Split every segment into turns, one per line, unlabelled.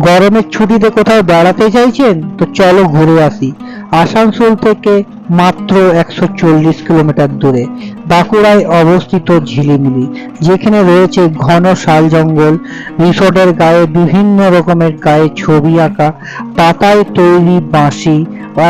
গরমের ছুটিতে কোথাও বেড়াতে চাইছেন? তো চলো ঘুরে আসি। আসানসোল থেকে মাত্র 140 কিলোমিটার দূরে বাঁকুড়ায় অবস্থিত ঝিলিমিলি, যেখানে রয়েছে ঘন শাল জঙ্গল। রিসোর্টের গায়ে বিভিন্ন রকমের গায়ে ছবি আঁকা, পাতায় তৈরি বাঁশি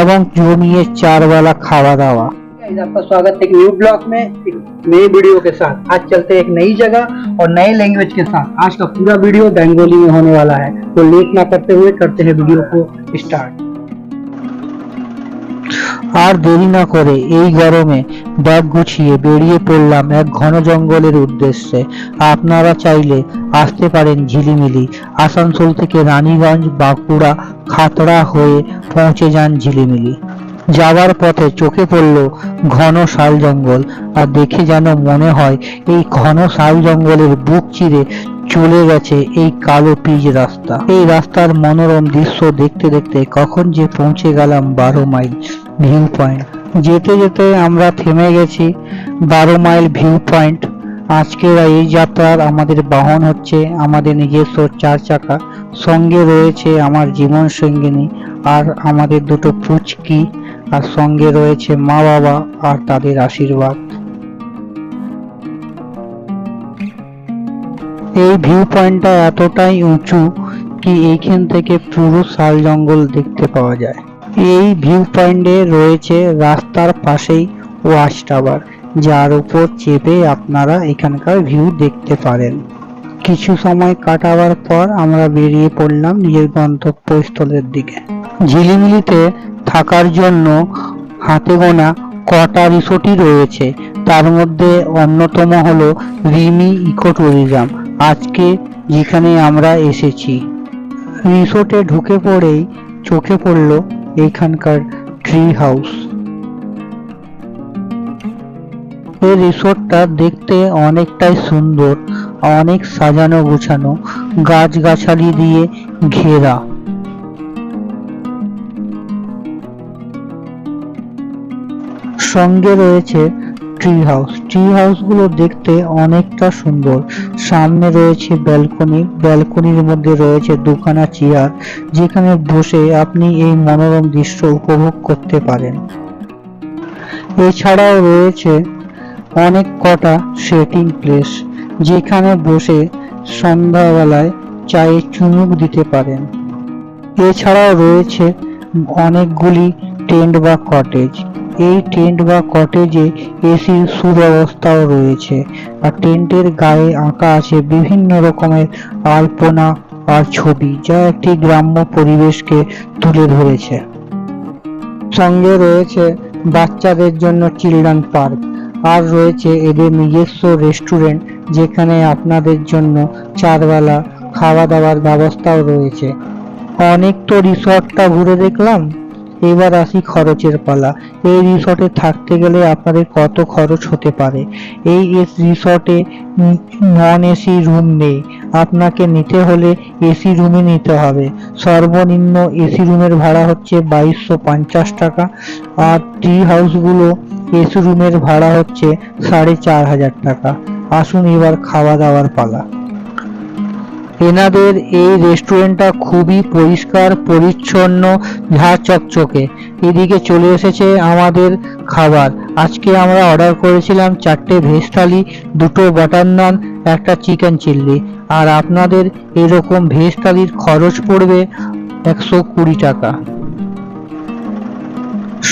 এবং জমিয়ে চারবেলা খাওয়া দাওয়া।
गाइस, आपका स्वागत है एक न्यू ब्लॉग में, एक नई वीडियो के साथ। आज चलते हैं एक नई जगह और नए लैंग्वेज के साथ। आज का पूरा वीडियो बंगाली में होने वाला है, तो लेट ना करते हुए करते हैं वीडियो को स्टार्ट।
আর দেরি না করে এই গরমে ব্যাগ গুছিয়ে বেরিয়ে পড়লাম এক ঘন জঙ্গলের উদ্দেশ্যে। আপনারা চাইলে আসতে পারেন ঝিলিমিলি। আসানসোল থেকে রানীগঞ্জ, বাঁকুড়া, খাতড়া হয়ে পৌঁছে যান ঝিলিমিলি। যাওয়ার পথে চোখে পড়ল ঘন শাল জঙ্গল, আর দেখে যেন মনে হয় এই ঘন শাল জঙ্গলের বুক চিরে চলে গেছে এই কালো পিচ রাস্তা। এই রাস্তার মনোরম দৃশ্য দেখতে দেখতে কখন যে পৌঁছে গেলাম 12 মাইল ভিউ পয়েন্ট। যেতে যেতে আমরা থেমে গেছি 12 মাইল ভিউ পয়েন্ট। আজকের এই যাত্রার আমাদের বাহন হচ্ছে আমাদের নিজস্ব 4 চাকা। সঙ্গে রয়েছে আমার জীবন সঙ্গিনী আর আমাদের দুটো পুচকি, আর সঙ্গে রয়েছে মা বাবা আর তাদের আশীর্বাদ। এই ভিউ পয়েন্টটা এতটাই উঁচু কি এইখান থেকে পুরো শাল জঙ্গল দেখতে পাওয়া যায়। এই ভিউ পয়েন্টে রয়েছে রাস্তার পাশেই ওয়াচ টাওয়ার, যার উপর চেপে আপনারা এখানকার ভিউ দেখতে পারেন। কিছু সময় কাটাবার পর আমরা বেরিয়ে পড়লাম নিজের গন্তব্যস্থলের দিকে। ঝিলিমিলিতে থাকার জন্য হাতে গোনা কটা রিসোর্টই রয়েছে, তার মধ্যে অন্যতম হলো রিমি ইকো ট্যুরিজম, আজকে যেখানে আমরা এসেছি। রিসোর্টে ঢুকে পড়েই চোখে পড়ল এখানকার ট্রি হাউস। এই রিসোর্টটা দেখতে অনেকটাই সুন্দর, অনেক সাজানো গোছানো, গাছগাছালি দিয়ে ঘেরা। সঙ্গে রয়েছে ট্রি হাউস। ট্রি হাউসগুলো দেখতে অনেকটা সুন্দর। সামনে রয়েছে ব্যালকনি, ব্যালকনির মধ্যে রয়েছে দুখানা চেয়ার, যেখানে বসে আপনি এই মনোরম দৃশ্য উপভোগ করতে পারেন। এছাড়াও রয়েছে অনেক কটা সেটিং প্লেস, যেখানে বসে সন্ধ্যাবেলায় চায়ে চুমুক দিতে পারেন। এছাড়াও রয়েছে অনেকগুলি টেন্ট বা কটেজ। এই টেন্ট বা কটেজে এসির সুব্যবস্থাও রয়েছে, আর টেন্টের গায়ে আঁকা আছে বিভিন্ন রকমের আলপনা আর ছবি, যা একটি গ্রাম্য পরিবেশকে তুলে ধরেছে। সঙ্গে রয়েছে বাচ্চাদের জন্য চিলড্রেন পার্ক, আর রয়েছে এদের নিজস্ব রেস্টুরেন্ট, যেখানে আপনাদের জন্য চারবেলা খাওয়া দাওয়ার ব্যবস্থাও রয়েছে। অনেক তো রিসর্টটা ঘুরে দেখলাম, এবার আসি খরচের পালা। এই রিসর্টে থাকতে গেলে আপনাদের কত খরচ হতে পারে। এই রিসর্টে নন এসি রুম নেই, আপনাকে নিতে হলে এসি রুমে নিতে হবে। সর্বনিম্ন এসি রুমের ভাড়া হচ্ছে 2250 টাকা, আর ট্রি হাউসগুলো এসি রুমের ভাড়া হচ্ছে 4500 টাকা। আসুন এবার খাওয়া দাওয়ার পালা। এনাদের এই রেস্টুরেন্টটা খুবই পরিষ্কার পরিচ্ছন্ন, ঝাঁ চকচকে। এদিকে চলে এসেছে আমাদের খাবার। আজকে আমরা অর্ডার করেছিলাম 4টে ভেজ থালি, 2টো বাটার নান, একটা চিকেন চিল্লি, আর আপনাদের এরকম ভেজ থালির খরচ পড়বে 120 টাকা।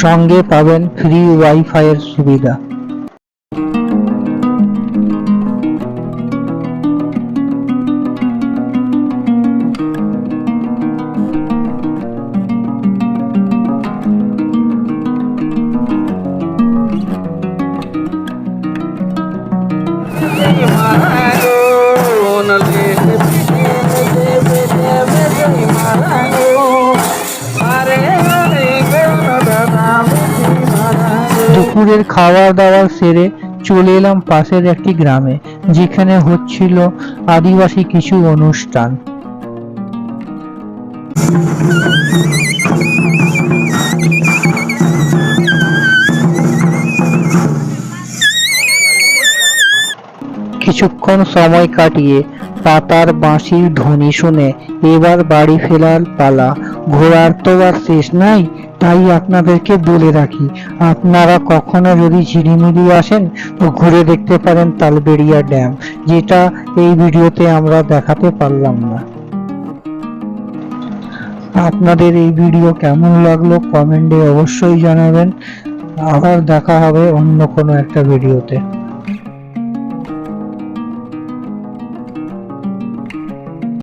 সঙ্গে পাবেন ফ্রি ওয়াইফাই এর সুবিধা। দুপুরের খাওয়া দাওয়া সেরে চলে এলাম পাশের একটি গ্রামে, যেখানে হচ্ছিল আদিবাসী কিছু অনুষ্ঠান। কিছুক্ষণ সময় কাটিয়ে পাতার বাঁশির ধ্বনি শুনে এবার বাড়ি ফেরার পালা। ঘোরার তো আর শেষ নাই, তাই আপনাদেরকে বলে রাখি, আপনারা কখনো যদি ঝিলিমিলি আসেন তো ঘুরে দেখতে পারেন তালবেড়িয়া ড্যাম, যেটা এই ভিডিওতে আমরা দেখাতে পারলাম না। আপনাদের এই ভিডিও কেমন লাগলো কমেন্টে অবশ্যই জানাবেন। আবার দেখা হবে অন্য কোনো একটা ভিডিওতে।